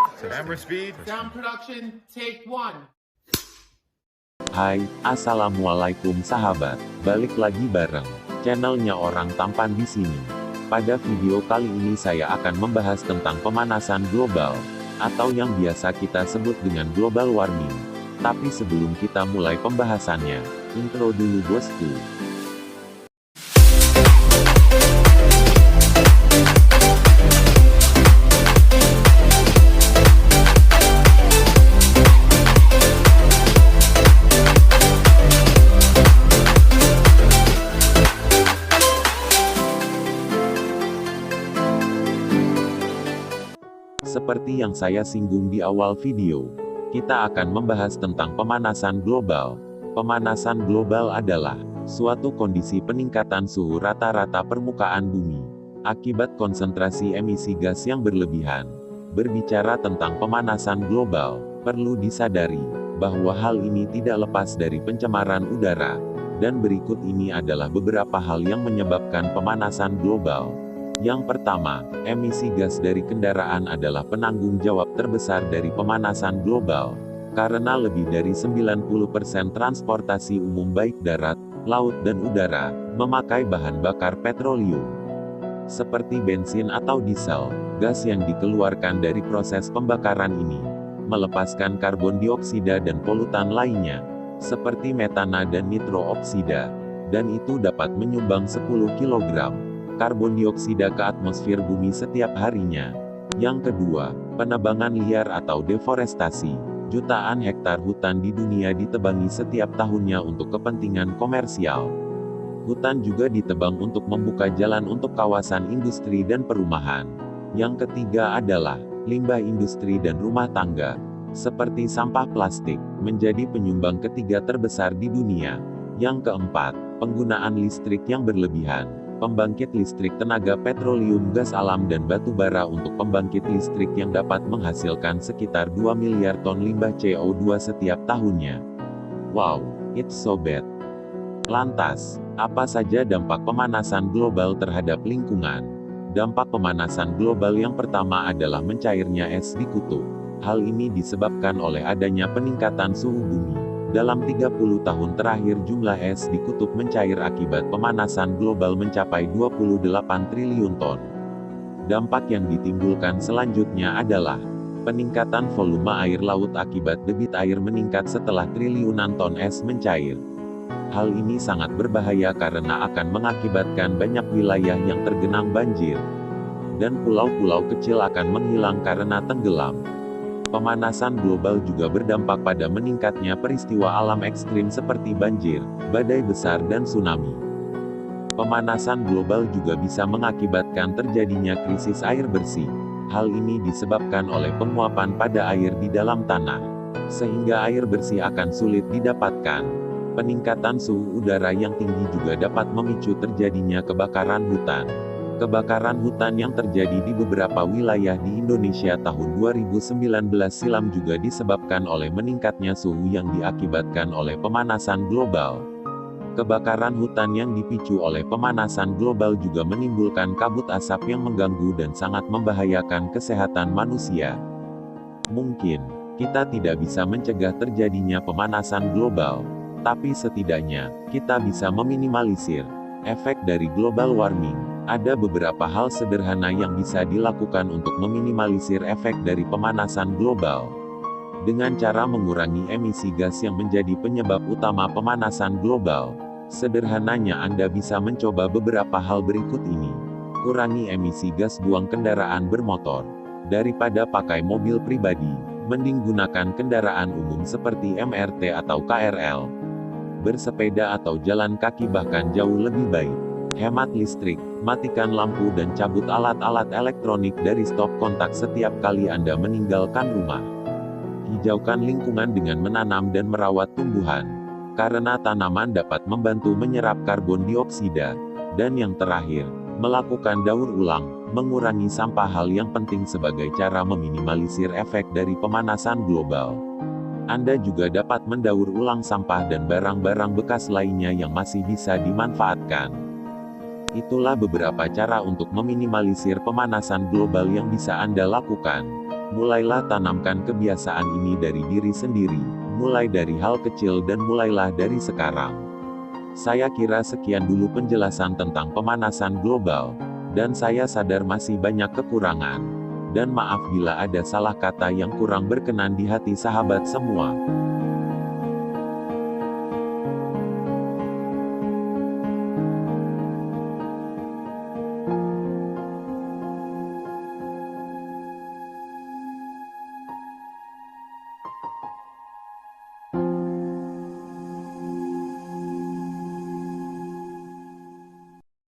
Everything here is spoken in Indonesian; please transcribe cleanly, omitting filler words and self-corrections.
Camera speed. Sound production, take one. Hai, assalamualaikum sahabat. Balik lagi bareng channelnya Orang Tampan di sini. Pada video kali ini saya akan membahas tentang pemanasan global, atau yang biasa kita sebut dengan global warming. Tapi sebelum kita mulai pembahasannya, intro dulu bosku. Seperti yang saya singgung di awal video, kita akan membahas tentang pemanasan global. Pemanasan global adalah suatu kondisi peningkatan suhu rata-rata permukaan bumi akibat konsentrasi emisi gas yang berlebihan. Berbicara tentang pemanasan global, perlu disadari bahwa hal ini tidak lepas dari pencemaran udara, dan berikut ini adalah beberapa hal yang menyebabkan pemanasan global. Yang pertama, emisi gas dari kendaraan adalah penanggung jawab terbesar dari pemanasan global, karena lebih dari 90% transportasi umum baik darat, laut dan udara, memakai bahan bakar petroleum. Seperti bensin atau diesel, gas yang dikeluarkan dari proses pembakaran ini, melepaskan karbon dioksida dan polutan lainnya, seperti metana dan nitrooksida, dan itu dapat menyumbang 10 kg. karbon dioksida ke atmosfer bumi setiap harinya. Yang kedua, penebangan liar atau deforestasi. Jutaan hektar hutan di dunia ditebangi setiap tahunnya untuk kepentingan komersial. Hutan juga ditebang untuk membuka jalan untuk kawasan industri dan perumahan. Yang ketiga adalah limbah industri dan rumah tangga, seperti sampah plastik, menjadi penyumbang ketiga terbesar di dunia. Yang keempat, penggunaan listrik yang berlebihan. Pembangkit listrik tenaga petroleum, gas alam dan batu bara untuk pembangkit listrik yang dapat menghasilkan sekitar 2 miliar ton limbah CO2 setiap tahunnya. Wow, it's so bad. Lantas, apa saja dampak pemanasan global terhadap lingkungan? Dampak pemanasan global yang pertama adalah mencairnya es di kutub. Hal ini disebabkan oleh adanya peningkatan suhu bumi. Dalam 30 tahun terakhir jumlah es di kutub mencair akibat pemanasan global mencapai 28 triliun ton. Dampak yang ditimbulkan selanjutnya adalah peningkatan volume air laut akibat debit air meningkat setelah triliunan ton es mencair. Hal ini sangat berbahaya karena akan mengakibatkan banyak wilayah yang tergenang banjir, dan pulau-pulau kecil akan menghilang karena tenggelam. Pemanasan global juga berdampak pada meningkatnya peristiwa alam ekstrim seperti banjir, badai besar dan tsunami. Pemanasan global juga bisa mengakibatkan terjadinya krisis air bersih. Hal ini disebabkan oleh penguapan pada air di dalam tanah, sehingga air bersih akan sulit didapatkan. Peningkatan suhu udara yang tinggi juga dapat memicu terjadinya kebakaran hutan. Kebakaran hutan yang terjadi di beberapa wilayah di Indonesia tahun 2019 silam juga disebabkan oleh meningkatnya suhu yang diakibatkan oleh pemanasan global. Kebakaran hutan yang dipicu oleh pemanasan global juga menimbulkan kabut asap yang mengganggu dan sangat membahayakan kesehatan manusia. Mungkin kita tidak bisa mencegah terjadinya pemanasan global, tapi setidaknya kita bisa meminimalisir efek dari global warming. Ada beberapa hal sederhana yang bisa dilakukan untuk meminimalisir efek dari pemanasan global. Dengan cara mengurangi emisi gas yang menjadi penyebab utama pemanasan global. Sederhananya Anda bisa mencoba beberapa hal berikut ini. Kurangi emisi gas buang kendaraan bermotor. Daripada pakai mobil pribadi, mending gunakan kendaraan umum seperti MRT atau KRL. Bersepeda atau jalan kaki bahkan jauh lebih baik. Hemat listrik, matikan lampu dan cabut alat-alat elektronik dari stop kontak setiap kali Anda meninggalkan rumah. Hijaukan lingkungan dengan menanam dan merawat tumbuhan, karena tanaman dapat membantu menyerap karbon dioksida. Dan yang terakhir, melakukan daur ulang, mengurangi sampah hal yang penting sebagai cara meminimalisir efek dari pemanasan global. Anda juga dapat mendaur ulang sampah dan barang-barang bekas lainnya yang masih bisa dimanfaatkan. Itulah beberapa cara untuk meminimalisir pemanasan global yang bisa Anda lakukan. Mulailah tanamkan kebiasaan ini dari diri sendiri, mulai dari hal kecil dan mulailah dari sekarang. Saya kira sekian dulu penjelasan tentang pemanasan global, dan saya sadar masih banyak kekurangan. Dan maaf bila ada salah kata yang kurang berkenan di hati sahabat semua.